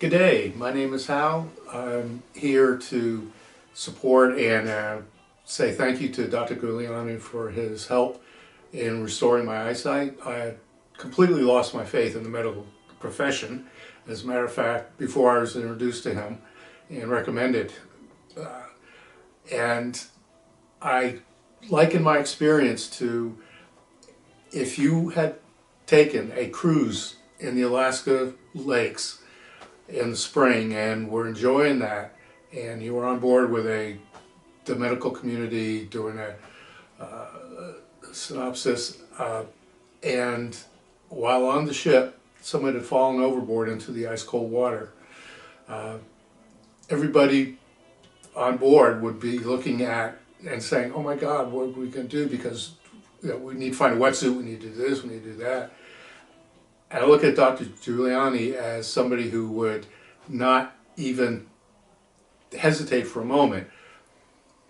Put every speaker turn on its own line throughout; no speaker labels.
Good day, my name is Hal. I'm here to support and say thank you to Dr. Gulani for his help in restoring my eyesight. I had completely lost my faith in the medical profession. As a matter of fact, before I was introduced to him and recommended. And I liken my experience to if you had taken a cruise in the Alaska lakes in the spring and were enjoying that, and you were on board with the medical community doing a synopsis, and while on the ship someone had fallen overboard into the ice cold water, everybody on board would be looking at and saying, oh my God, what are we going to do, because we need to find a wetsuit, we need to do this, we need to do that. And I look at Dr. Gulani as somebody who would not even hesitate for a moment.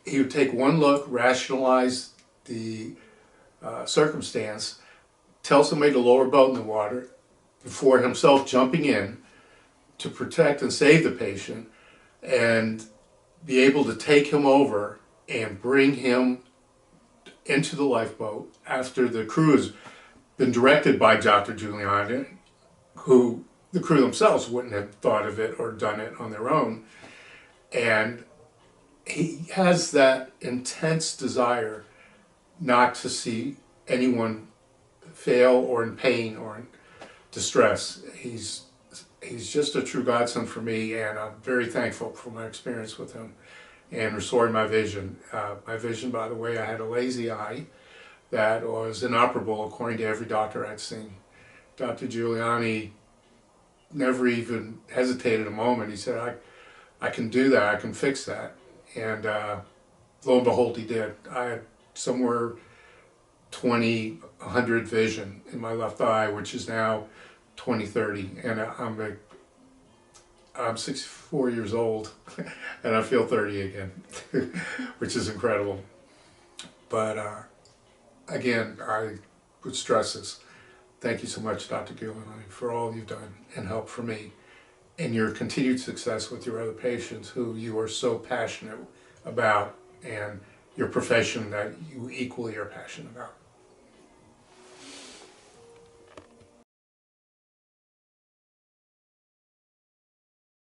He would take one look, rationalize the circumstance, tell somebody to lower a boat in the water before himself jumping in to protect and save the patient, and be able to take him over and bring him into the lifeboat after the crew has been directed by Dr. Gulani, who the crew themselves wouldn't have thought of it or done it on their own. And he has that intense desire not to see anyone fail or in pain or in distress. He's just a true godsend for me, and I'm very thankful for my experience with him and restoring my vision. My vision, by the way, I had a lazy eye that was inoperable according to every doctor I'd seen. Dr. Gulani never even hesitated a moment. He said, I can do that, I can fix that. And lo and behold, he did. I had somewhere 20/100 vision in my left eye, which is now 20/30. And I'm 64 years old and I feel 30 again, which is incredible. But again, I would stress this. Thank you so much, Dr. Gulani, for all you've done and help for me, and your continued success with your other patients who you are so passionate about, and your profession that you equally are passionate about.